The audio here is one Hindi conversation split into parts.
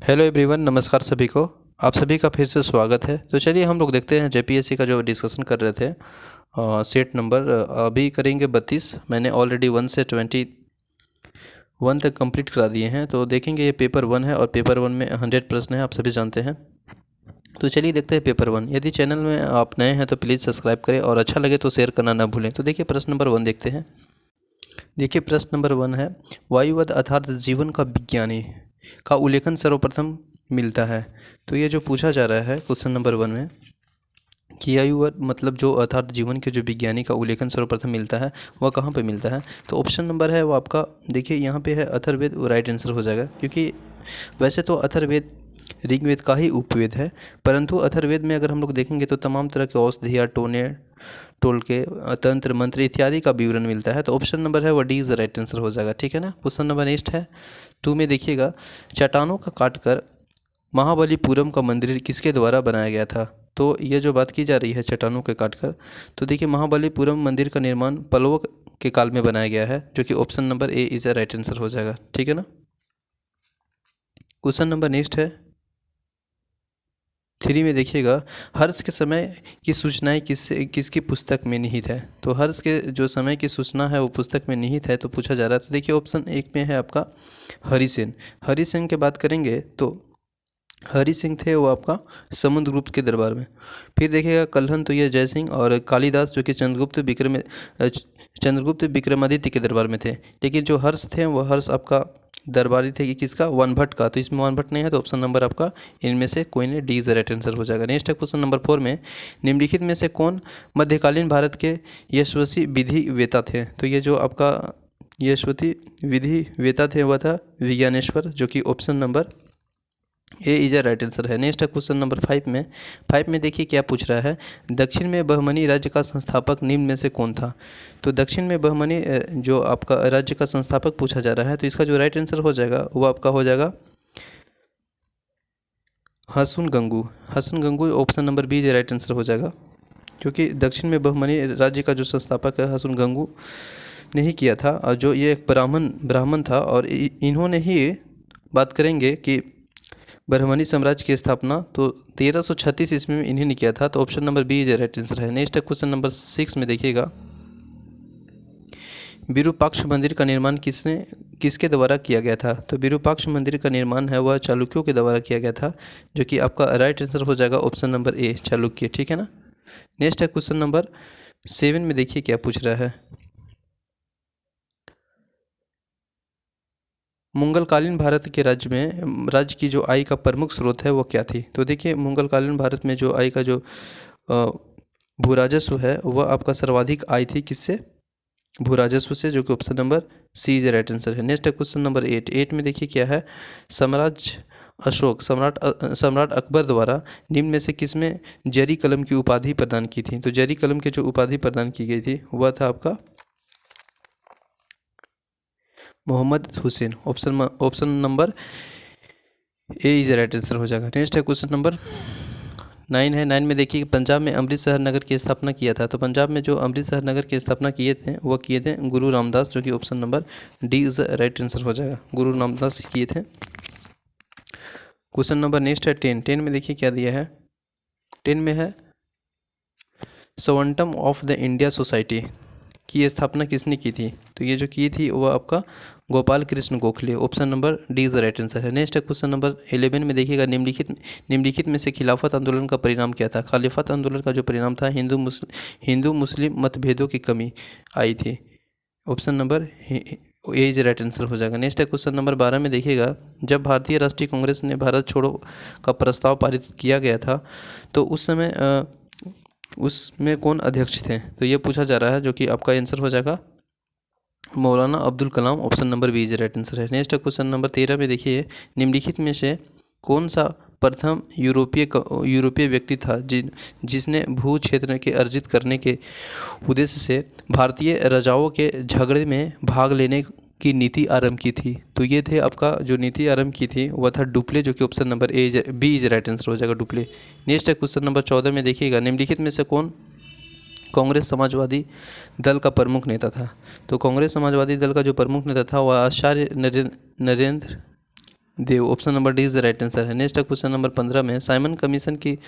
हेलो एवरीवन, नमस्कार सभी को। आप सभी का फिर से स्वागत है। तो चलिए हम लोग देखते हैं जेपीएससी का जो डिस्कशन कर रहे थे। सेट नंबर अभी करेंगे 32। मैंने ऑलरेडी 1 से 21 तक कंप्लीट करा दिए हैं। तो देखेंगे ये पेपर 1 है और पेपर 1 में 100 प्रश्न है, आप सभी जानते हैं। तो चलिए देखते हैं पेपर 1। यदि चैनल में आप नए हैं तो प्लीज़ सब्सक्राइब करें और अच्छा लगे तो शेयर करना ना भूलें। तो देखिए प्रश्न नंबर 1 देखते हैं। देखिए प्रश्न नंबर 1 है, वायुवाद अर्थात जीवन का विज्ञानी का उल्लेखन सर्वप्रथम मिलता है। तो ये जो पूछा जा रहा है क्वेश्चन नंबर 1 में कि वायुवाद मतलब जो अर्थात जीवन के जो विज्ञानी का उल्लेखन सर्वप्रथम मिलता है वह कहाँ पे मिलता है। तो ऑप्शन नंबर है वो आपका, देखिए यहाँ पे है अथर्ववेद, राइट आंसर हो जाएगा। क्योंकि वैसे तो अथर्ववेद ऋग्वेद का ही उपवेद है, परंतु अथर्ववेद में अगर हम लोग देखेंगे तो तमाम तरह के औषधियाँ, टोलके, तंत्र मंत्र इत्यादि का विवरण मिलता है। तो ऑप्शन नंबर है वो डी इज राइट आंसर हो जाएगा। ठीक है ना। क्वेश्चन नंबर नेक्स्ट है 2 में देखिएगा, चट्टानों का काटकर महाबलीपुरम का मंदिर किसके द्वारा बनाया गया था। तो ये जो बात की जा रही है चट्टानों के काटकर, तो देखिए महाबलीपुरम मंदिर का निर्माण पल्लवों के काल में बनाया गया है, जो कि option number A is a right answer हो जाएगा। ठीक है ना। क्वेश्चन नंबर नेक्स्ट है 3 में देखिएगा, हर्ष के समय की सूचनाएं किसकी पुस्तक में निहित है। तो हर्ष के जो समय की सूचना है वो पुस्तक में निहित है, तो पूछा जा रहा है। तो देखिए ऑप्शन 1 में है आपका हरिसेन। हरिसेन की बात करेंगे तो हरि सिंह थे वो आपका समुद्रगुप्त के दरबार में। फिर देखिएगा कल्हन तो ये जय सिंह, और कालिदास जो कि चंद्रगुप्त विक्रमादित्य के दरबार में थे। लेकिन जो हर्ष थे वो हर्ष आपका दरबारी थे कि किसका, वानभट्ट का। तो इसमें वानभट्ट नहीं है, तो ऑप्शन नंबर आपका इनमें से कोई नहीं, डी इज राइट आंसर हो जाएगा। नेक्स्ट है क्वेश्चन नंबर 4 में, निम्नलिखित में से कौन मध्यकालीन भारत के यशस्वी विधि वेता थे। तो ये जो आपका यशस्वी विधि वेता थे वह था विज्ञानेश्वर, जो कि option number A is a right answer है। नेक्स्ट है क्वेश्चन नंबर 5 में देखिए क्या पूछ रहा है, दक्षिण में बहमनी राज्य का संस्थापक निम्न में से कौन था। तो दक्षिण में बहमनी जो आपका राज्य का संस्थापक पूछा जा रहा है, तो इसका जो राइट आंसर हो जाएगा वो आपका हो जाएगा Hasan Gangu. Hasan Gangu option number B right answer हो जाएगा। क्योंकि दक्षिण में बहमनी राज्य का जो संस्थापक है हसन गंगू ने ही किया था, और जो ये एक ब्राह्मण था, और इन्होंने ही बात करेंगे कि बरहमनी साम्राज्य की स्थापना तो 1336 ईस्वी में इन्हीं ने किया था। तो option number B is right answer है। नेक्स्ट है क्वेश्चन नंबर 6 में देखिएगा, विरूपाक्ष मंदिर का निर्माण किसके द्वारा किया गया था। तो विरूपाक्ष मंदिर का निर्माण है वह चालुक्यों के द्वारा किया गया था, जो कि आपका राइट आंसर हो जाएगा ऑप्शन नंबर ए चालुक्य। ठीक है ना। नेक्स्ट है क्वेश्चन नंबर 7 में देखिए क्या पूछ रहा है, मुगलकालीन भारत के राज्य की जो आय का प्रमुख स्रोत है वो क्या थी। तो देखिए मुगलकालीन भारत में जो आय का जो भू राजस्व है वह आपका सर्वाधिक आय थी किससे, भू राजस्व से, जो कि option number C is right answer है। नेक्स्ट है क्वेश्चन नंबर 8 में देखिए क्या है, साम्राज्य अशोक सम्राट अकबर द्वारा निम्न में से किसमें जरी कलम की उपाधि प्रदान की थी। तो जरी कलम की जो उपाधि प्रदान की गई थी वह था आपका Mohammad Hussain. Option number A is right answer हो जाएगा। नेक्स्ट है क्वेश्चन नंबर 9 है। 9 में देखिए, पंजाब में अमृतसर नगर की स्थापना किया था। तो पंजाब में जो अमृतसर नगर की स्थापना किए थे वह किए थे गुरु रामदास, जो कि option number D is right answer हो जाएगा, गुरु रामदास किए थे। क्वेश्चन नंबर नेक्स्ट है 10 में देखिए क्या दिया है, 10 में है सवंटम ऑफ द इंडिया सोसाइटी की स्थापना किसने की थी। तो ये जो की थी वह आपका Gopal Krishna Gokhale, option number D is right answer है। नेक्स्ट है क्वेश्चन नंबर 11 में देखिएगा, निम्नलिखित में से खिलाफत आंदोलन का परिणाम क्या था। खिलाफत आंदोलन का जो परिणाम था हिंदू मुस्लिम मतभेदों की कमी आई थी, option number A is right answer हो जाएगा। नेक्स्ट है क्वेश्चन नंबर 12 में देखिएगा, जब भारतीय राष्ट्रीय कांग्रेस ने भारत छोड़ो का प्रस्ताव पारित किया गया था तो उस समय उसमें कौन अध्यक्ष थे। तो ये पूछा जा रहा है, जो कि आपका आंसर हो जाएगा Maulana Abdul Kalam, option number B is right answer है। नेक्स्ट क्वेश्चन नंबर 13 में देखिए, निम्नलिखित में से कौन सा प्रथम यूरोपीय व्यक्ति था जिसने भू क्षेत्र के अर्जित करने के उद्देश्य से भारतीय राजाओं के झगड़े में भाग लेने की नीति आरंभ की थी। तो ये थे आपका जो नीति आरंभ की थी वह था डुप्ले, जो कि option number B is right answer हो जाएगा, डुप्ले। नेक्स्ट है क्वेश्चन नंबर 14 में देखिएगा, निम्नलिखित में से कौन कांग्रेस समाजवादी दल का प्रमुख नेता था। तो कांग्रेस समाजवादी दल का जो प्रमुख नेता था वह Acharya Narendra Dev, option number D is the right answer है। नेक्स्ट है क्वेश्चन नंबर 15 में, साइमन कमीशन की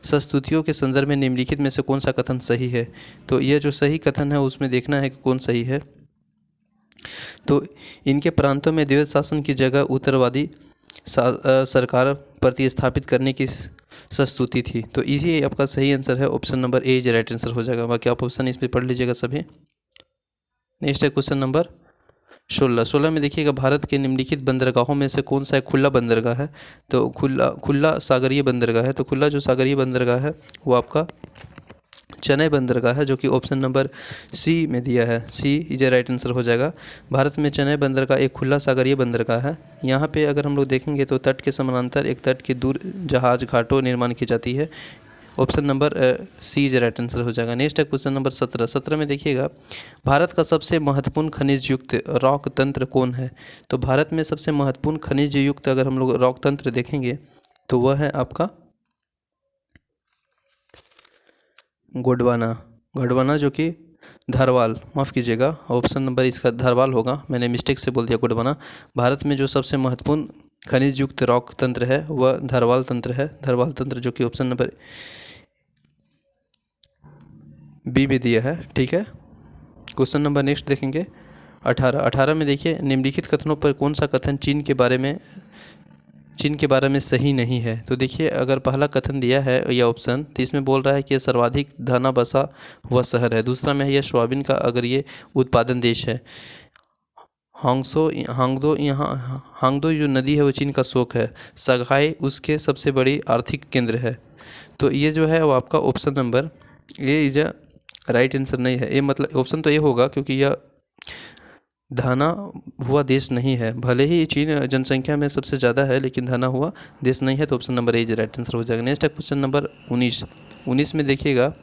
संस्तुतियों के संदर्भ में निम्नलिखित में से कौन सा कथन सही है? तो यह जो सही कथन है उसमें देखना है कि कौन सही है। तो इनके प्रांतों में द्वैत शासन की जगह उत्तरवादी सरकार प्रतिस्थापित करने की संस्तुति थी। तो इसी आपका सही आंसर है, option number A is right answer हो जाएगा। बाकी आप ऑप्शन इस पर पढ़ लीजिएगा सभी। नेक्स्ट है क्वेश्चन नंबर 16 में देखिएगा, भारत के निम्नलिखित बंदरगाहों में से कौन सा एक खुला बंदरगाह है? तो खुला सागरीय बंदरगाह है। तो खुला जो सागरीय बंदरगाह है वो आपका चेन्नई बंदरगाह है, जो कि ऑप्शन नंबर सी में दिया है। सी इज ए राइट आंसर हो जाएगा। भारत में चेन्नई बंदरगाह एक खुला सागरीय बंदरगाह है। यहाँ पे अगर हम लोग देखेंगे तो तट के समानांतर एक तट की दूर जहाज घाटों निर्माण की जाती है। Option number C is right answer हो जाएगा। नेक्स्ट है क्वेश्चन नंबर 17 में देखिएगा, भारत का सबसे महत्वपूर्ण खनिज युक्त रॉक तंत्र कौन है? तो भारत में सबसे महत्वपूर्ण खनिज युक्त अगर हम लोग रॉक तंत्र देखेंगे तो वह है आपका गोंडवाना। गोंडवाना जो कि धारवाल, माफ़ कीजिएगा, ऑप्शन नंबर इसका धारवाल होगा, मैंने मिस्टेक से बोल दिया गोंडवाना। भारत में जो सबसे महत्वपूर्ण खनिज युक्त रॉक तंत्र है वह धारवाल तंत्र है। धारवाल तंत्र जो कि ऑप्शन नंबर बी में दिया है। ठीक है, क्वेश्चन नंबर नेक्स्ट देखेंगे 18 में देखिए, निम्नलिखित कथनों पर कौन सा कथन चीन के बारे में सही नहीं है? तो देखिए, अगर पहला कथन दिया है यह ऑप्शन, तो इसमें बोल रहा है कि यह सर्वाधिक घना बसा हुआ शहर है। दूसरा में है यह सोयाबीन का अगर ये उत्पादन देश है। हांगदो जो नदी है वो चीन का शोक है। शंघाई उसके सबसे बड़ी आर्थिक केंद्र है। तो ये जो है वो आपका option number A is right answer नहीं है। ये मतलब ऑप्शन तो ये होगा क्योंकि यह धना हुआ देश नहीं है। भले ही चीन जनसंख्या में सबसे ज़्यादा है लेकिन धना हुआ देश नहीं है। तो option number A is right answer हो जाएगा। नेक्स्ट है क्वेश्चन नंबर 19 में देखिएगा,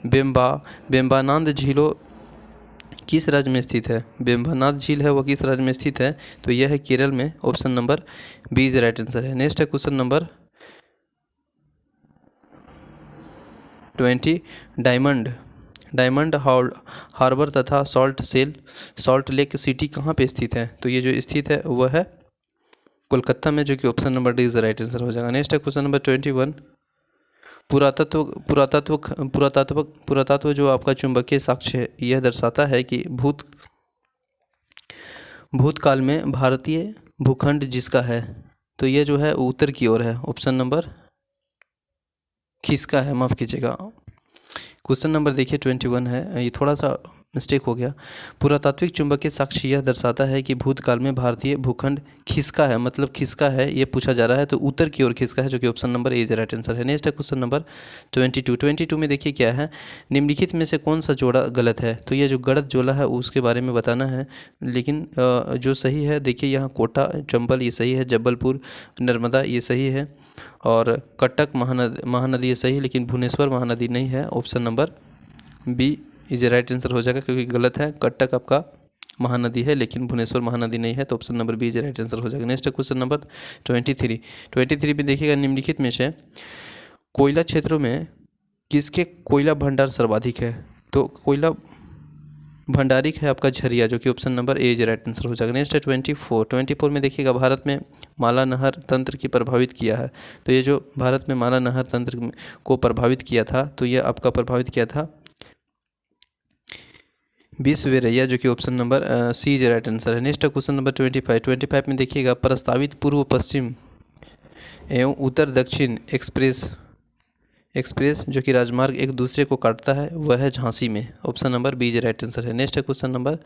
बेम्बानांद झीलों किस राज्य में स्थित है? बेम्बानाथ झील है वो किस राज्य में स्थित है? तो यह है केरल में। Option number B is right answer है। नेक्स्ट है क्वेश्चन नंबर 20, डायमंड हार्बर तथा सॉल्ट लेक सिटी कहाँ पे स्थित है? तो ये जो स्थित है वह है कोलकाता में, जो कि option number D is the right answer हो जाएगा। नेक्स्ट है क्वेश्चन नंबर 21, पुरातत्व जो आपका चुंबकीय साक्ष्य है यह दर्शाता है कि भूतकाल में भारतीय भूखंड जिसका है, तो ये जो है उत्तर की ओर है। ऑप्शन नंबर खिसका है, माफ़ कीजिएगा। क्वेश्चन नंबर देखिए 21 है, ये थोड़ा सा मिस्टेक हो गया। पुरातात्विक चुंबकीय साक्ष्य यह दर्शाता है कि भूतकाल में भारतीय भूखंड खिसका है, मतलब खिसका है ये पूछा जा रहा है, तो उत्तर की ओर खिसका है, जो कि option number A is right answer है। नेक्स्ट है क्वेश्चन नंबर 22 में देखिए क्या है, निम्नलिखित में से कौन सा जोड़ा गलत है? तो ये जो गलत जोड़ा है उसके बारे में बताना है, लेकिन जो सही है देखिए यहाँ कोटा चंबल ये सही है, जबलपुर नर्मदा ये सही है, और कटक महानदी ये सही है, लेकिन भुवनेश्वर महानदी नहीं है। Option number B is right answer हो जाएगा, क्योंकि गलत है। कटक आपका महानदी है लेकिन भुवनेश्वर महानदी नहीं है। तो option number B is right answer हो जाएगा। नेक्स्ट क्वेश्चन नंबर 23 में देखिएगा, निम्नलिखित में से कोयला क्षेत्रों में किसके कोयला भंडार सर्वाधिक है? तो कोयला भंडारिक है आपका झरिया, जो कि option number A is right answer हो जाएगा। नेक्स्ट है 24 में देखिएगा, भारत में माला नहर तंत्र की प्रभावित किया है। तो ये जो भारत में माला नहर तंत्र को प्रभावित किया था, तो ये आपका प्रभावित किया था विश्वेश्वरैया, जो कि option number C is right answer है। नेक्स्ट क्वेश्चन नंबर 25 में देखिएगा, प्रस्तावित पूर्व पश्चिम एवं उत्तर दक्षिण एक्सप्रेस जो कि राजमार्ग एक दूसरे को काटता है वह है झांसी में। Option number B is right answer है। नेक्स्ट क्वेश्चन नंबर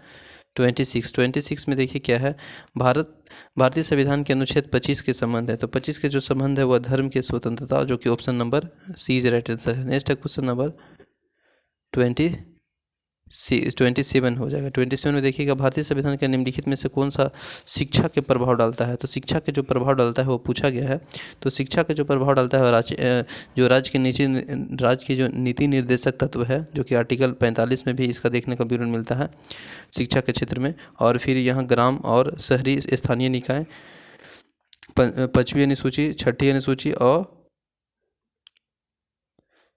26 में देखिए क्या है, भारतीय संविधान के अनुच्छेद 25 के संबंध है। तो 25 के जो संबंध है वह धर्म के स्वतंत्रता, जो कि option number C is right answer है। नेक्स्ट क्वेश्चन नंबर 27 हो जाएगा। 27 में देखिएगा, भारतीय संविधान के निम्नलिखित में से कौन सा शिक्षा के प्रभाव डालता है? तो शिक्षा के जो प्रभाव डालता है वो पूछा गया है। तो शिक्षा के जो प्रभाव डालता है राज्य की जो नीति निर्देशक तत्व है, जो कि आर्टिकल 45 में भी इसका देखने का विवरण मिलता है शिक्षा के क्षेत्र में। और फिर यहाँ ग्राम और शहरी स्थानीय निकाय, 5वीं अनुसूची, 6ठी अनुसूची और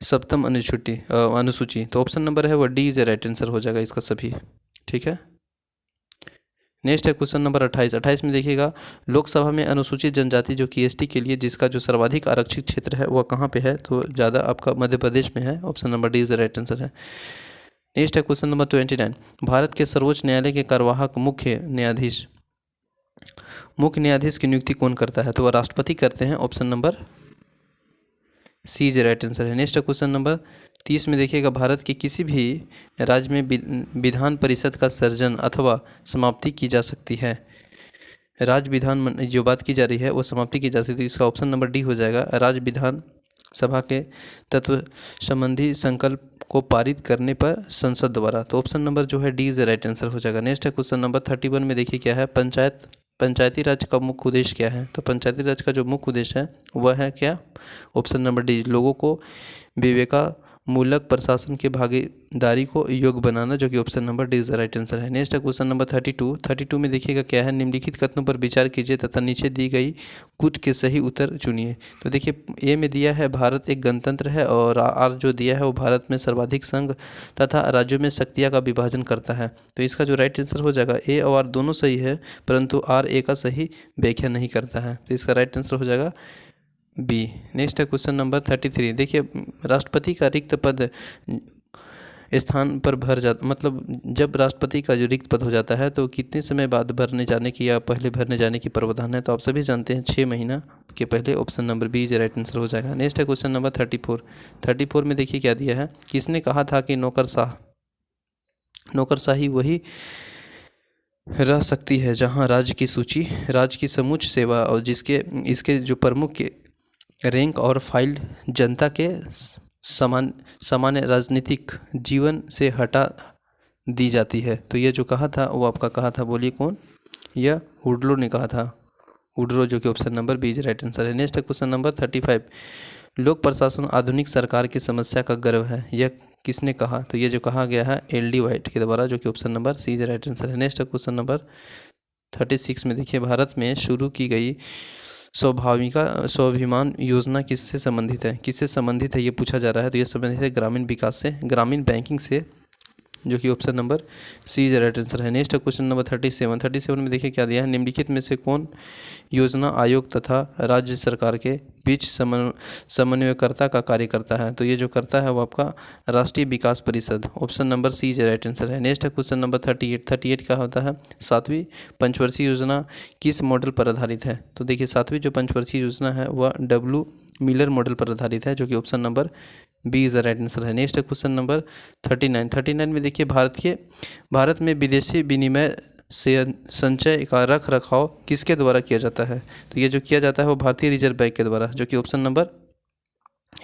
7वीं अनुसूची। तो ऑप्शन नंबर है वो डी इज राइट आंसर हो जाएगा इसका सभी। ठीक है, नेक्स्ट है क्वेश्चन नंबर 28। 28 में देखिएगा, लोकसभा में अनुसूचित जनजाति जो कि एसटी के लिए जिसका जो सर्वाधिक आरक्षित क्षेत्र है वह कहाँ पे है, तो ज़्यादा आपका मध्य प्रदेश में है। Option number D is the right answer है। नेक्स्ट है क्वेश्चन नंबर 29। भारत के सर्वोच्च न्यायालय के कार्यवाहक मुख्य न्यायाधीश की नियुक्ति कौन करता है, तो वह राष्ट्रपति करते हैं। Option number C is right answer है। नेक्स्ट है क्वेश्चन नंबर 30 में देखिएगा, भारत के किसी भी राज्य में विधान परिषद का सृजन अथवा समाप्ति की जा सकती है। राज्य विधान जो बात की जा रही है वो समाप्ति की जा सकती है, इसका ऑप्शन नंबर डी हो जाएगा। राज्य विधान सभा के तत्व संबंधी संकल्प को पारित करने पर संसद द्वारा, तो ऑप्शन नंबर जो है डी इज राइट आंसर हो जाएगा। नेक्स्ट है क्वेश्चन नंबर 31 में देखिए क्या है, पंचायती राज का मुख्य उद्देश्य क्या है, तो पंचायती राज का जो मुख्य उद्देश्य है वह है क्या, ऑप्शन नंबर डी, लोगों को विवेकामूलक प्रशासन के भागीदारी को योग्य बनाना, जो कि option number D is the right answer है। नेक्स्ट है क्वेश्चन नंबर 32 में देखिएगा क्या है, निम्नलिखित कथनों पर विचार कीजिए तथा नीचे दी गई कुछ के सही उत्तर चुनिए। तो देखिए ए में दिया है भारत एक गणतंत्र है, और आर जो दिया है वो भारत में सर्वाधिक संघ तथा राज्यों में शक्तियाँ का विभाजन करता है। तो इसका जो राइट आंसर हो जाएगा, ए और आर दोनों सही है, परंतु आर ए का सही व्याख्या नहीं करता है, तो इसका राइट आंसर हो जाएगा बी। नेक्स्ट है क्वेश्चन नंबर 33। देखिए राष्ट्रपति का रिक्त पद स्थान पर भर जाता, मतलब जब राष्ट्रपति का जो रिक्त पद हो जाता है तो कितने समय बाद भरने जाने की या पहले भरने जाने की प्रावधान है, तो आप सभी जानते हैं 6 महीना के पहले। Option number B right answer हो जाएगा। नेक्स्ट है क्वेश्चन नंबर 34 में देखिए क्या दिया है, किसने कहा था कि नौकरशाही वही रह सकती है जहां राज्य की समूच सेवा और इसके जो प्रमुख के रैंक और फाइल जनता के सामान्य राजनीतिक जीवन से हटा दी जाती है। तो ये जो कहा था वो आपका कहा था, बोलिए कौन, यह वुडलो ने कहा था, वुडरो, जो कि option number B right answer है। नेक्स्ट है क्वेश्चन नंबर 35। लोक प्रशासन आधुनिक सरकार की समस्या का गर्व है, यह किसने कहा, तो ये जो कहा गया है एल.डी. वाइट के द्वारा, जो कि option number C right answer है। नेक्स्ट है क्वेश्चन नंबर 36 में देखिए, भारत में शुरू की गई स्वाभिमान योजना किससे संबंधित है ये पूछा जा रहा है, तो ये संबंधित है ग्रामीण विकास से, ग्रामीण बैंकिंग से, जो कि option number C right answer है। नेक्स्ट क्वेश्चन नंबर 37 में देखिए क्या दिया है, निम्नलिखित में से कौन योजना आयोग तथा राज्य सरकार के बीच समन्वयकर्ता का कार्य करता है, तो ये जो करता है वो आपका राष्ट्रीय विकास परिषद, option number C right answer है। नेक्स्ट क्वेश्चन नंबर 38 का होता है, 7वीं पंचवर्षीय योजना किस मॉडल पर आधारित है, तो देखिए 7वीं जो पंचवर्षीय योजना है वह डब्ल्यू मिलर मॉडल पर आधारित है, जो कि option number B is the right answer है। नेक्स्ट क्वेश्चन नंबर 39 में देखिए, भारत में विदेशी विनिमय से संचय का रख रखाव किसके द्वारा किया जाता है, तो ये जो किया जाता है वो भारतीय रिजर्व बैंक के द्वारा, जो कि option number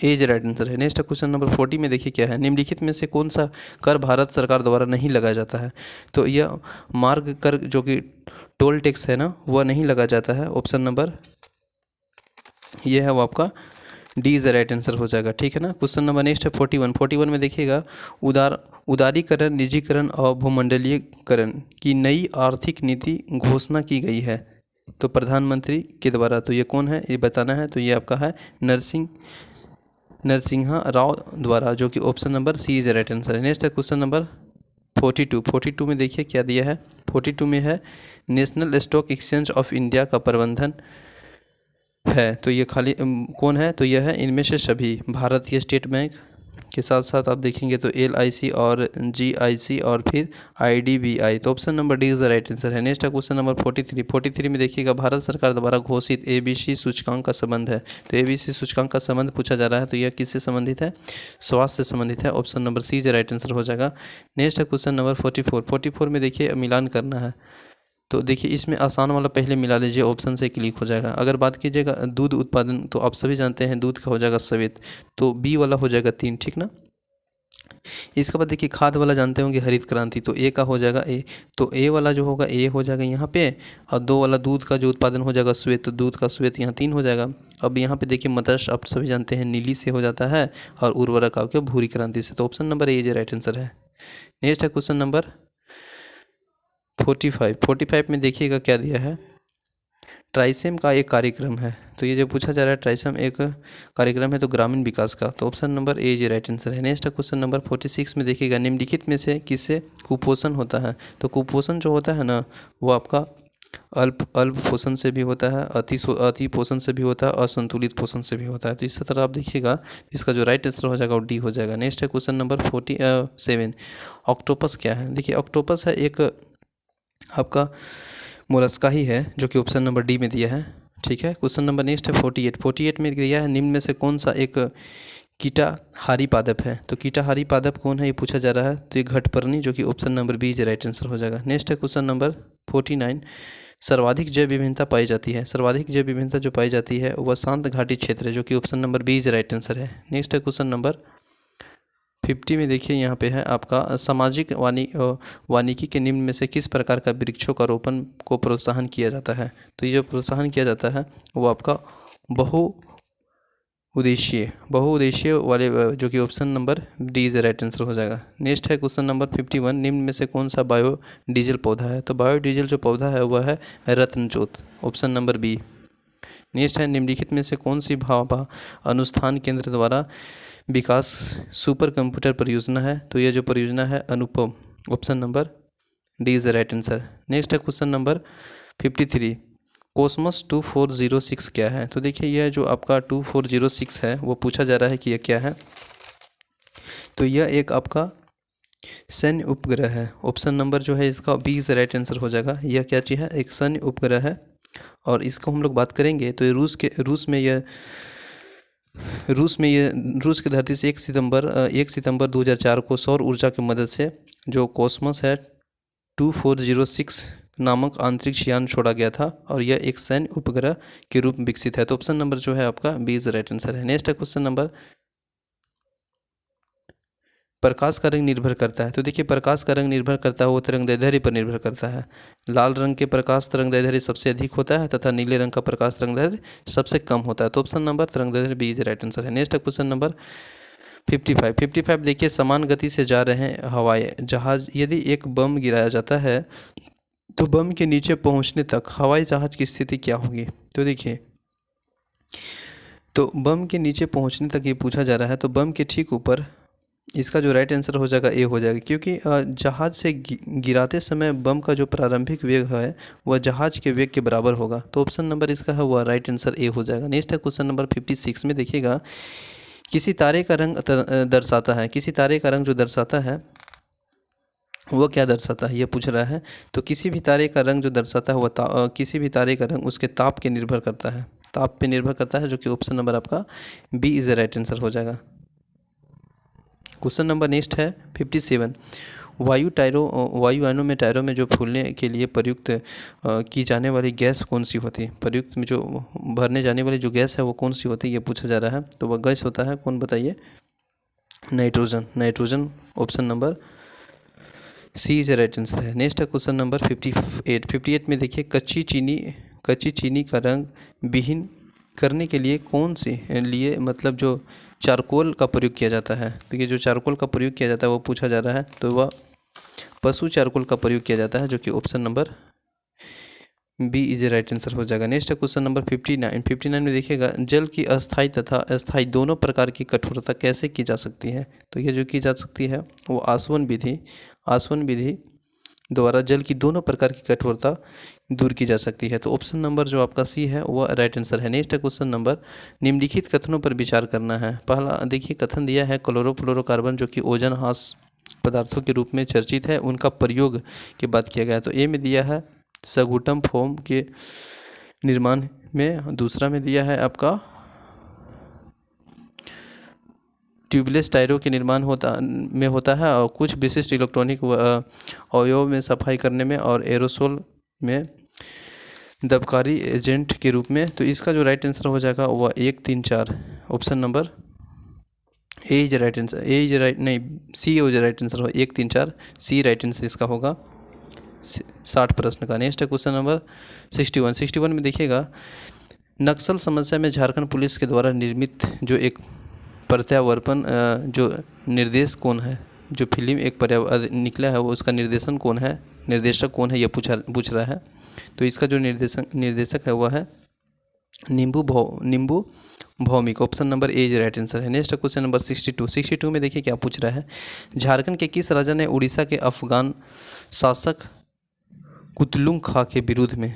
A is right answer है। नेक्स्ट क्वेश्चन नंबर 40 में देखिए क्या है, निम्नलिखित में से कौन सा कर भारत सरकार द्वारा नहीं लगाया जाता है, तो यह मार्ग कर जो कि टोल टैक्स है ना, वह नहीं लगाया जाता है। ऑप्शन नंबर ये है वो आपका D is the right answer हो जाएगा, ठीक है ना। क्वेश्चन नंबर नेक्स्ट है 41 में देखिएगा, उदारीकरण, निजीकरण और भूमंडलीयकरण की नई आर्थिक नीति घोषणा की गई है, तो प्रधानमंत्री के द्वारा, तो ये कौन है ये बताना है, तो ये आपका है नरसिंहा राव द्वारा, जो कि option number C is right answer है। नेक्स्ट है क्वेश्चन नंबर 42 में देखिए क्या दिया है, 42 में है national stock exchange of India का प्रबंधन है, तो ये खाली कौन है, तो यह है इनमें से सभी, भारतीय स्टेट बैंक के साथ साथ आप देखेंगे तो LIC और GIC और फिर IDBI, तो option number D is the right answer है। नेक्स्ट क्वेश्चन नंबर 43 में देखिएगा, भारत सरकार द्वारा घोषित ABC सूचकांक का संबंध है, तो ABC सूचकांक का संबंध पूछा जा रहा है, तो यह किससे संबंधित है, स्वास्थ्य से संबंधित है, option number C is right answer हो जाएगा। नेक्स्ट क्वेश्चन नंबर 44 में देखिए मिलान करना है, तो देखिए इसमें आसान वाला पहले मिला लीजिए, ऑप्शन से क्लिक हो जाएगा। अगर बात कीजिएगा दूध उत्पादन, तो आप सभी जानते हैं दूध का हो जाएगा श्वेत, तो बी वाला हो जाएगा 3, ठीक ना। इसके बाद देखिए खाद वाला जानते होंगे हरित क्रांति, तो ए का हो जाएगा ए, तो ए वाला जो होगा ए हो जाएगा यहाँ पे, और 2 वाला दूध का जो उत्पादन हो जाएगा श्वेत, तो दूध का श्वेत यहाँ 3 हो जाएगा। अब यहाँ पे देखिए मत्स्य आप सभी जानते हैं नीली से हो जाता है, और उर्वरक आपके भूरी क्रांति से, तो ऑप्शन नंबर ए जो राइट आंसर है। नेक्स्ट है क्वेश्चन नंबर 45 में देखिएगा क्या दिया है, ट्राइसेम का एक कार्यक्रम है। तो ये जो पूछा जा रहा है ट्राइसेम एक कार्यक्रम है तो ग्रामीण विकास का, तो option number A is right answer है। नेक्स्ट क्वेश्चन नंबर 46 में देखिएगा, निम्नलिखित में से किससे कुपोषण होता है। तो कुपोषण जो होता है ना वो आपका अल्प पोषण से भी होता है, अति पोषण से भी होता है, असंतुलित पोषण से भी होता है। तो इस तरह आप देखिएगा इसका जो राइट आंसर हो जाएगा वो डी हो जाएगा। नेक्स्ट है क्वेश्चन नंबर 47, ऑक्टोपस क्या है। देखिए ऑक्टोपस है एक आपका मोलस्का ही है जो कि ऑप्शन नंबर डी में दिया है। ठीक है, क्वेश्चन नंबर नेक्स्ट है 48 में दिया है, निम्न में से कौन सा एक कीटाहारी पादप है। तो कीटाहारी पादप कौन है ये पूछा जा रहा है, तो ये घटपर्णी जो कि option number B right answer हो जाएगा। नेक्स्ट है क्वेश्चन नंबर 49, सर्वाधिक जैव विभिन्नता पाई जाती है। सर्वाधिक जैव विभिन्नता जो पाई जाती है वह शांत घाटी क्षेत्र है जो कि option number B right answer है। नेक्स्ट है क्वेश्चन नंबर 50 में देखिए यहाँ पे है आपका सामाजिक वानिकी के निम्न में से किस प्रकार का वृक्षों का रोपण को प्रोत्साहन किया जाता है। तो ये जो प्रोत्साहन किया जाता है वो आपका बहुउद्देशीय वाले जो कि option number D is right answer हो जाएगा। नेक्स्ट है क्वेश्चन नंबर 51, निम्न में से कौन सा बायोडीजल पौधा है। तो बायोडीजल जो पौधा है वह है रत्नजोत, ऑप्शन नंबर बी। नेक्स्ट है, निम्नलिखित में से कौन सी भाभा अनुसंधान केंद्र द्वारा विकास सुपर कंप्यूटर परियोजना है। तो यह जो परियोजना है अनुपम, option number D is right answer. Next है क्वेश्चन नंबर 53, कोसमस 2406 क्या है। तो देखिए यह जो आपका 2406 है वो पूछा जा रहा है कि यह क्या है। तो यह एक आपका सैन्य उपग्रह है, ऑप्शन नंबर जो है इसका बी इज राइट आंसर हो जाएगा। यह क्या चीज़ है, एक सैन्य उपग्रह है और इसको हम लोग बात करेंगे तो ये रूस की धरती से 1 सितंबर 2004 को सौर ऊर्जा की मदद से जो कोसमस है 2406 नामक अंतरिक्ष यान छोड़ा गया था और यह एक सैन्य उपग्रह के रूप में विकसित है। तो ऑप्शन नंबर जो है आपका बी इज राइट आंसर है। नेक्स्ट है क्वेश्चन नंबर, प्रकाश का रंग निर्भर करता है। तो देखिए प्रकाश का रंग निर्भर करता है वो तरंगदैर्ध्य पर निर्भर करता है। लाल रंग के प्रकाश तरंगदैर्ध्य सबसे अधिक होता है तथा नीले रंग का प्रकाश तरंगदैर्ध्य सबसे कम होता है। तो ऑप्शन नंबर तरंगदैर्ध्य बी इज राइट आंसर है। नेक्स्ट क्वेश्चन नंबर 55 देखिए, समान गति से जा रहे हैं हवाई जहाज यदि एक बम गिराया जाता है तो बम के नीचे पहुंचने तक हवाई जहाज की स्थिति क्या होगी। तो देखिए तो बम के नीचे पहुंचने तक ये पूछा जा रहा है, तो बम के ठीक ऊपर इसका जो राइट आंसर हो जाएगा ए हो जाएगा, क्योंकि जहाज से गिराते समय बम का जो प्रारंभिक वेग है वह जहाज के वेग के बराबर होगा। तो ऑप्शन नंबर इसका है वह राइट आंसर ए हो जाएगा। नेक्स्ट है क्वेश्चन नंबर 56 में देखिएगा, किसी तारे का रंग दर्शाता है। किसी तारे का रंग जो दर्शाता है वो क्या दर्शाता है ये पूछ रहा है। तो किसी भी तारे का रंग जो दर्शाता है वह किसी भी तारे का रंग उसके ताप के निर्भर करता है, ताप पे निर्भर करता है, जो कि ऑप्शन नंबर आपका B is the right answer हो जाएगा। क्वेश्चन नंबर नेक्स्ट है 57, वायुयानों में टायरों में जो फूलने के लिए प्रयुक्त की जाने वाली गैस कौन सी होती है। प्रयुक्त में जो भरने जाने वाली जो गैस है वो कौन सी होती है ये पूछा जा रहा है। तो वह गैस होता है कौन बताइए, nitrogen option number C is right answer है। नेक्स्ट है क्वेश्चन नंबर 58 में देखिए, कच्ची चीनी का रंग विहीन करने के लिए मतलब जो चारकोल का प्रयोग किया जाता है। तो ये जो चारकोल का प्रयोग किया जाता है वो पूछा जा रहा है, तो वह पशु चारकोल का प्रयोग किया जाता है, जो कि option number B is right answer हो जाएगा। नेक्स्ट है क्वेश्चन नंबर 59 में देखिएगा, जल की अस्थायी तथा अस्थायी दोनों प्रकार की कठोरता कैसे की जा सकती है। तो ये जो की जा सकती है वो आसवन विधि द्वारा जल की दोनों प्रकार की कठोरता दूर की जा सकती है। तो ऑप्शन नंबर जो आपका सी है वह राइट आंसर है। नेक्स्ट है क्वेश्चन नंबर, निम्नलिखित कथनों पर विचार करना है। पहला देखिए कथन दिया है, क्लोरोफ्लोरोकार्बन जो कि ओजन ह्रास पदार्थों के रूप में चर्चित है उनका प्रयोग की बात किया गया है। तो ए में दिया है सगुटम फोम के निर्माण में, दूसरा में दिया है आपका ट्यूबलेस टायरों के निर्माण होता है और कुछ विशिष्ट इलेक्ट्रॉनिक अवयव में सफाई करने में और एरोसोल में दबकारी एजेंट के रूप में। तो इसका जो राइट आंसर हो जाएगा वह 1, 3, 4 option number C is right answer हो 1, 3, 4 सी राइट आंसर इसका होगा 60 प्रश्न का। नेक्स्ट है क्वेश्चन नंबर 61 में देखिएगा, नक्सल समस्या में झारखंड पुलिस के द्वारा निर्मित जो एक प्रत्यावर्तन जो निर्देश कौन है, जो फिल्म एक निकला है वो उसका निर्देशक कौन है ये पूछ रहा है। तो इसका जो निर्देशक है वह है Nimbu Bhowmik. Option number A is right answer है। नेक्स्ट क्वेश्चन नंबर 62 में देखिए क्या पूछ रहा है। झारखंड के किस राजा ने उड़ीसा के अफगान शासक कुतलुग खां के विरुद्ध में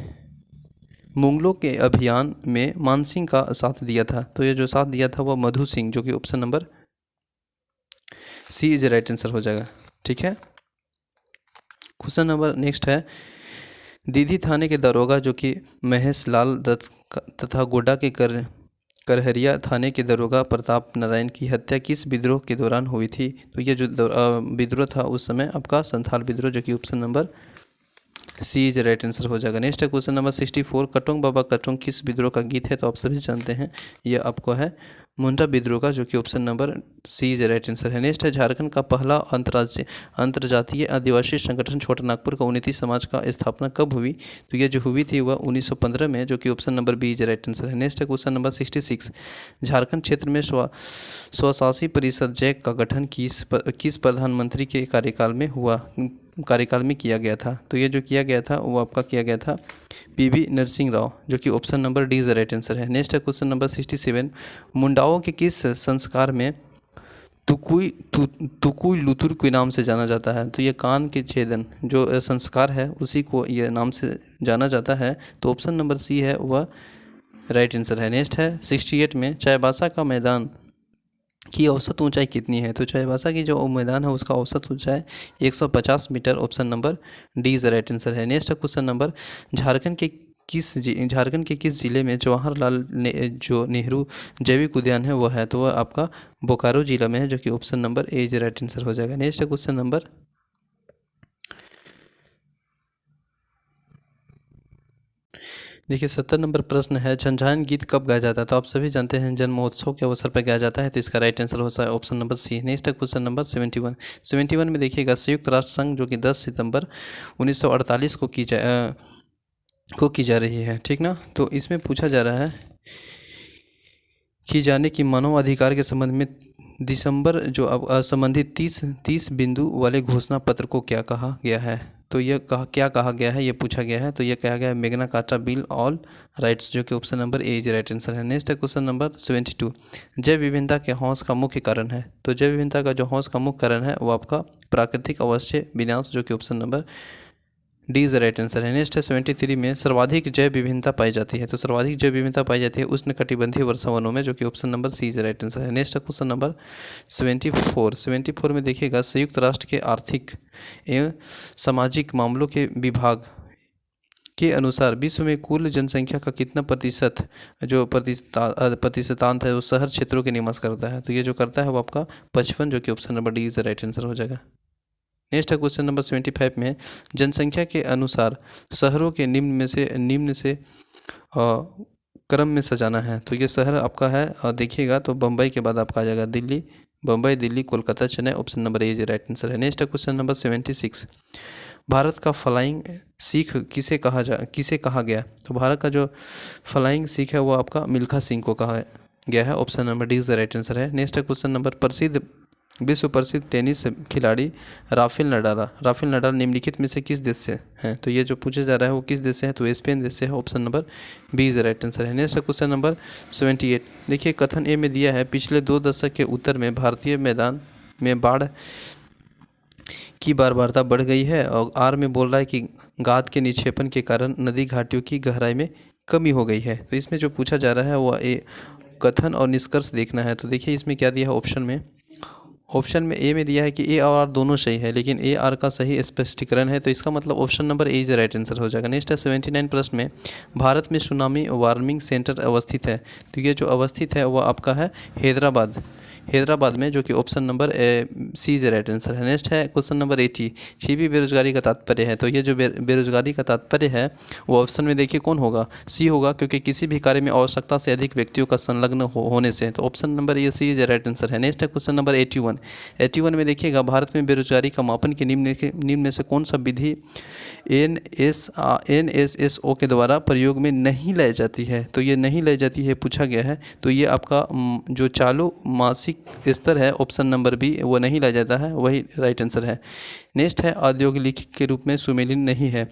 मुगलों के अभियान में मानसिंह का साथ दिया था? तो ये जो साथ दिया था वह मधु सिंह, जो कि option number C is right answer हो जाएगा। ठीक है। क्वेश्चन नंबर नेक्स्ट है, दीदी थाने के दरोगा जो कि महेश लाल दत्त तथा गोड्डा के करहरिया थाने के दरोगा प्रताप नारायण की हत्या किस विद्रोह के दौरान हुई थी? तो ये जो विद्रोह था उस समय आपका संथाल विद्रोह, जो कि option number C is right answer हो जाएगा। नेक्स्ट है क्वेश्चन नंबर 64, कटोंग बाबा कटोंग किस विद्रोह का गीत है? तो आप सभी जानते हैं यह आपको है मुंडा विद्रोह का, जो कि option number C is right answer है। नेक्स्ट है, झारखंड का पहला अंतर्जातीय आदिवासी संगठन छोटा नागपुर कम्युनिटी समाज का स्थापना कब हुई? तो ये जो हुई थी वह 1915 में, जो कि option number B is right answer है। नेक्स्ट है क्वेश्चन नंबर 66, झारखंड क्षेत्र में स्वशासी परिषद जैक का गठन किस प्रधानमंत्री के कार्यकाल में किया गया था? तो ये जो किया गया था वो आपका किया गया था पीवी नरसिंह राव, जो कि option number D is right answer है। नेक्स्ट है क्वेश्चन नंबर 67, मुंडाओं के किस संस्कार में तुकुई लुतुर के नाम से जाना जाता है? तो ये कान के छेदन जो संस्कार है उसी को ये नाम से जाना जाता है। तो ऑप्शन नंबर सी है वह राइट आंसर है। नेक्स्ट है 68 में, चाईबासा का मैदान की औसत ऊंचाई कितनी है? तो चाईबासा की जो मैदान है उसका औसत ऊंचाई 150 metre, option number D is right answer है। नेक्स्ट क्वेश्चन नंबर, झारखंड के किस जिले में जवाहरलाल जो नेहरू जैविक उद्यान है वो है? तो वह आपका बोकारो जिला में है, जो कि option number A is right answer हो जाएगा। नेक्स्ट क्वेश्चन नंबर देखिए 70 नंबर प्रश्न है, झंझारन गीत कब गाया जाता है? तो आप सभी जानते हैं जन्म महोत्सव के अवसर पर गाया जाता है, तो इसका राइट आंसर हो सकता है option number C. Next question number 71 में देखिएगा, संयुक्त राष्ट्र संघ जो कि 10 सितंबर 1948 को की जा रही है, ठीक ना। तो इसमें पूछा जा रहा है की जाने की मानव अधिकार के संबंध में दिसंबर जो अब संबंधित 30 बिंदु वाले घोषणा पत्र को क्या कहा गया है? तो ये क्या कहा गया है, ये पूछा गया है। तो ये कहा गया है Magna carta bill all rights, जो कि option number A is right answer है। नेक्स्ट है क्वेश्चन नंबर 72, जैव विभिन्नता के ह्रास का मुख्य कारण है? तो जैव विभिन्नता का जो ह्रास का मुख्य कारण है वो आपका प्राकृतिक अवश्य विनाश, जो कि option number D is right answer है। नेक्स्ट है 73 में, सर्वाधिक जैव विभिन्नता पाई जाती है? तो सर्वाधिक जैव विभिन्नता पाई जाती है उष्णकटिबंधीय वर्षावनों में, जो कि option number C is right answer है। नेक्स्ट है क्वेश्चन नंबर 74 में देखिएगा, संयुक्त राष्ट्र के आर्थिक एवं सामाजिक मामलों के विभाग के अनुसार विश्व में कुल जनसंख्या का कितना प्रतिशत जो प्रतिशतांत है वो शहर क्षेत्रों के निवास करता है? तो ये जो करता है वो आपका 55, जो कि option number D is right answer हो जाएगा। नेक्स्ट है क्वेश्चन नंबर 75 में, जनसंख्या के अनुसार शहरों के निम्न से क्रम में सजाना है? तो ये शहर आपका है देखिएगा तो बम्बई के बाद आपका आ जाएगा Delhi, Kolkata, Chennai, option number A is right answer है। नेक्स्ट है क्वेश्चन नंबर 76, भारत का फ्लाइंग सिख किसे कहा गया? तो भारत का जो फ्लाइंग सिख है वो आपका मिल्खा सिंह को कहा गया है, option number D is right answer है। नेक्स्ट है क्वेश्चन नंबर, विश्व प्रसिद्ध टेनिस खिलाड़ी राफेल नडाल निम्नलिखित में से किस देश से हैं? तो ये जो पूछा जा रहा है वो किस देश से है? तो स्पेन देश से है, option number B is right answer है। नेक्स्ट क्वेश्चन नंबर 78, देखिए कथन ए में दिया है, पिछले 2 दशक के उत्तर में भारतीय मैदान में बाढ़ की बारबारता बढ़ गई है, और आर में बोल रहा है कि गाद के निक्षेपण के कारण नदी घाटियों की गहराई में कमी हो गई है। तो इसमें जो पूछा जा रहा है वो कथन और निष्कर्ष देखना है। तो देखिए इसमें क्या दिया है ऑप्शन में ए में दिया है कि ए और आर दोनों सही है, लेकिन ए आर का सही स्पष्टीकरण है, तो इसका मतलब option number A is right answer हो जाएगा। नेक्स्ट है 79 प्रश्न में, भारत में सुनामी वार्निंग सेंटर अवस्थित है? तो ये जो अवस्थित है वो आपका है हैदराबाद में, जो कि option number C is right answer है। नेक्स्ट है क्वेश्चन नंबर 80, छिपी बेरोजगारी का तात्पर्य है? तो ये जो बेरोजगारी का तात्पर्य है वो ऑप्शन में देखिए कौन होगा, सी होगा, क्योंकि किसी भी कार्य में आवश्यकता से अधिक व्यक्तियों का संलग्न होने से, तो ऑप्शन नंबर ये सी इज राइट आंसर है। नेक्स्ट है क्वेश्चन नंबर 81, 81 में देखिएगा, भारत में बेरोजगारी का मापन के निम्न में से कौन सा विधि NSSO के द्वारा प्रयोग में नहीं लाई जाती है? तो ये नहीं लाई जाती है पूछा गया है। तो ये आपका जो चालू मासिक स्तर है, ऑप्शन नंबर बी, वो नहीं लाया जाता है, वही राइट आंसर है। नेक्स्ट है, औद्योगिक के रूप में सुमेलित नहीं है।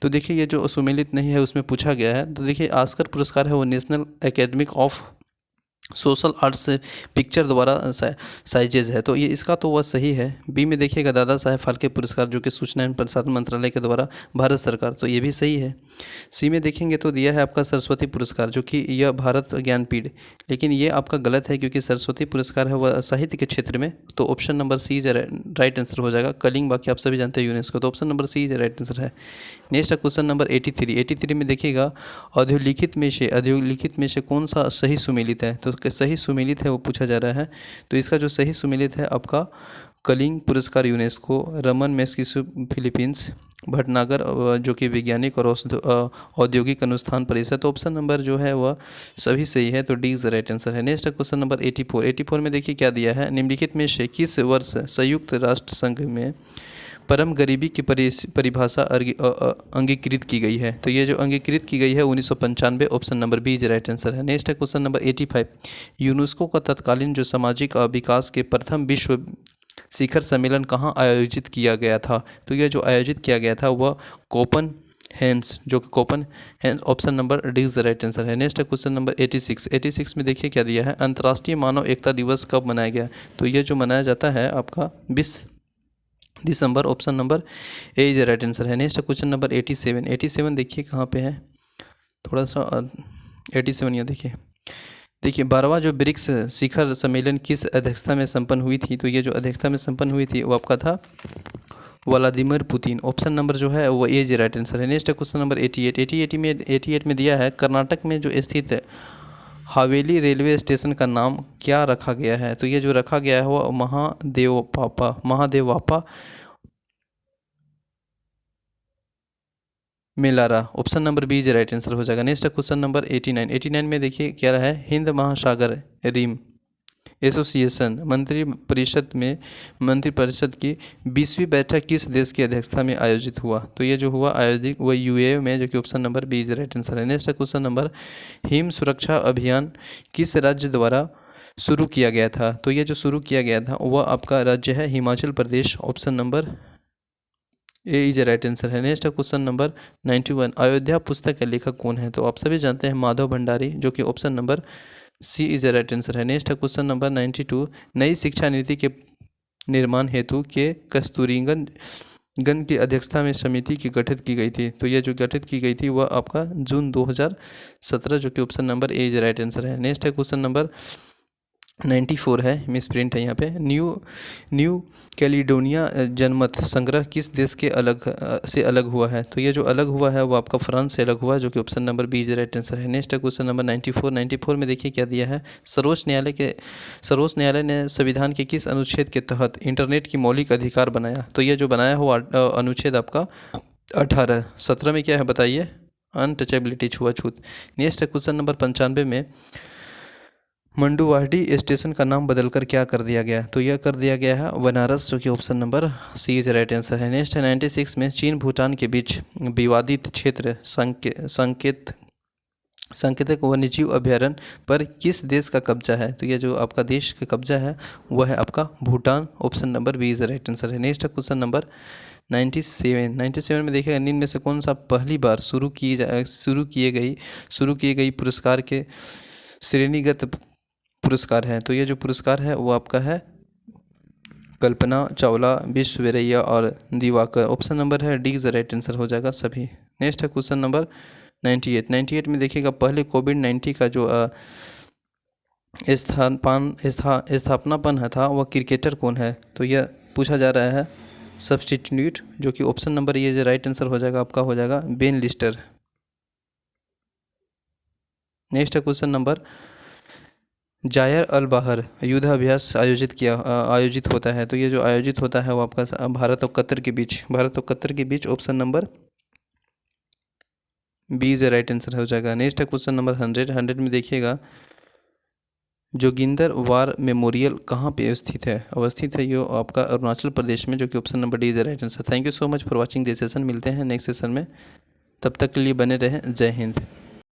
तो देखिए ये जो सुमेलित नहीं है उसमें पूछा गया है। तो देखिए ऑस्कर पुरस्कार है वो national academic of social arts picture द्वारा साइजेज है, तो ये इसका तो वह सही है। बी में देखिएगा, दादा साहेब फाल्के पुरस्कार जो कि सूचना एवं प्रसारण मंत्रालय के द्वारा भारत सरकार, तो ये भी सही है। सी में देखेंगे तो दिया है आपका सरस्वती पुरस्कार, जो कि यह भारत ज्ञानपीठ, लेकिन ये आपका गलत है क्योंकि सरस्वती पुरस्कार है वह साहित्य के क्षेत्र में। तो option number C is right answer हो जाएगा। कलिंग बाकी आप सभी जानते हैं यूनेस्को, तो option number C is right answer है। नेक्स्ट है क्वेश्चन नंबर 83 में देखिएगा, अधोलिखित में से कौन सा सही सुमेलित है? तो सही सुमेलित है वो पूछा जा रहा है। तो इसका जो सही सुमेलित है आपका कलिंग पुरस्कार UNESCO, Raman Magsaysay Philippines, Bhatnagar जो कि वैज्ञानिक और औद्योगिक अनुसंधान परिषद। तो ऑप्शन नंबर जो है वह सभी सही है, तो डी इज राइट आंसर है। नेक्स्ट क्वेश्चन नंबर 84 में देखिए क्या दिया है, निम्नलिखित में से किस वर्ष संयुक्त राष्ट्र संघ में परम गरीबी की परिभाषा अंगीकृत की गई है? तो ये जो अंगीकृत की गई है 1995, option number B is right answer है। नेक्स्ट है क्वेश्चन नंबर 85, यूनेस्को का तत्कालीन जो सामाजिक विकास के प्रथम विश्व शिखर सम्मेलन कहाँ आयोजित किया गया था? तो यह जो आयोजित किया गया था वह कोपनहेगन, जो कि Copenhagen, option number D is right answer है। नेक्स्ट है क्वेश्चन नंबर 86 में देखिए क्या दिया है, अंतर्राष्ट्रीय मानव एकता दिवस कब मनाया गया? तो यह जो मनाया जाता है आपका 20 दिसंबर, option number A is right answer है। नेक्स्ट क्वेश्चन नंबर 87 देखिए कहाँ पे है, थोड़ा सा 87 यहाँ देखिए 12वां जो ब्रिक्स शिखर सम्मेलन किस अध्यक्षता में संपन्न हुई थी? तो ये जो अध्यक्षता में संपन्न हुई थी वो आपका था व्लादिमीर पुतिन, ऑप्शन नंबर जो है वो ए इज राइट आंसर है। नेक्स्ट क्वेश्चन नंबर 88 में दिया है, कर्नाटक में जो स्थित हवेली रेलवे स्टेशन का नाम क्या रखा गया है? तो ये जो रखा गया है वो Mahadevappa Mailara, option number B is right answer हो जाएगा। नेक्स्ट क्वेश्चन नंबर 89 में देखिए क्या रहा है, हिंद महासागर रिम एसोसिएशन मंत्रिपरिषद की 20वीं बैठक किस देश की अध्यक्षता में आयोजित हुआ? तो ये जो हुआ आयोजित वो यूएई में, जो कि option number B is right answer है। नेक्स्ट क्वेश्चन नंबर, हिम सुरक्षा अभियान किस राज्य द्वारा शुरू किया गया था? तो ये जो शुरू किया गया था वह आपका राज्य है Himachal Pradesh, option number A is right answer है। नेक्स्ट क्वेश्चन नंबर 91, अयोध्या पुस्तक के लेखक कौन है? तो आप सभी जानते हैं माधव भंडारी, जो कि option number C is right answer है। नेक्स्ट क्वेश्चन नंबर 92, नई शिक्षा नीति के निर्माण हेतु के कस्तूरीरंगन की अध्यक्षता में समिति की गठित की गई थी? तो यह जो गठित की गई थी वह आपका जून 2017, जो कि option number A is right answer है। नेक्स्ट क्वेश्चन नंबर 94 है, मिस प्रिंट है यहाँ पे, न्यू कैलिडोनिया जनमत संग्रह किस देश के से अलग हुआ है? तो ये जो अलग हुआ है वो आपका फ्रांस से अलग हुआ है, जो कि option number B is right answer है। नेक्स्ट क्वेश्चन नंबर 94 में देखिए क्या दिया है, सर्वोच्च न्यायालय ने संविधान के किस अनुच्छेद के तहत इंटरनेट की मौलिक अधिकार बनाया? तो ये जो बनाया हुआ अनुच्छेद आपका 18, 17 में क्या है बताइए, अनटचेबिलिटी, छुआछूत। नेक्स्ट क्वेश्चन नंबर 95 में, मंडुवाडी स्टेशन का नाम बदलकर क्या कर दिया गया? तो यह कर दिया गया है बनारस, जो कि option number C is right answer है। नेक्स्ट है 96 में, चीन भूटान के बीच विवादित क्षेत्र सांकेतिक वन्यजीव अभ्यारण्य पर किस देश का कब्जा है? तो यह जो आपका देश का कब्जा है वह है आपका Bhutan, option number B is right answer है। नेक्स्ट क्वेश्चन नंबर 97 में देखिएगा, निम्न में से कौन सा पहली बार शुरू किए गई पुरस्कार के श्रेणीगत पुरस्कार है? तो ये जो पुरस्कार है वो आपका है कल्पना चावला, विश्वेश्वरैया और दिवाकर, ऑप्शन नंबर है डी इज राइट आंसर हो जाएगा सभी। नेक्स्ट है क्वेश्चन नंबर 98 में देखिएगा, पहले कोविड-19 का जो स्थापनापन था वह क्रिकेटर कौन है? तो यह पूछा जा रहा है सब्स्टिट्यूट, जो कि ऑप्शन नंबर ये राइट आंसर हो जाएगा आपका, हो जाएगा बेन लिस्टर। नेक्स्ट है क्वेश्चन नंबर, जायर अल बाहर युद्धाभ्यास आयोजित होता है? तो ये जो आयोजित होता है वो आपका भारत और कतर के बीच, option number B is right answer हो जाएगा। नेक्स्ट है क्वेश्चन नंबर 100 में देखिएगा, जोगिंदर वार मेमोरियल कहाँ पे स्थित है? अवस्थित है ये आपका अरुणाचल प्रदेश में, जो कि option number D is the right answer. Thank you so much for watching this session. मिलते हैं नेक्स्ट सेशन में, तब तक के लिए बने रहें। जय हिंद।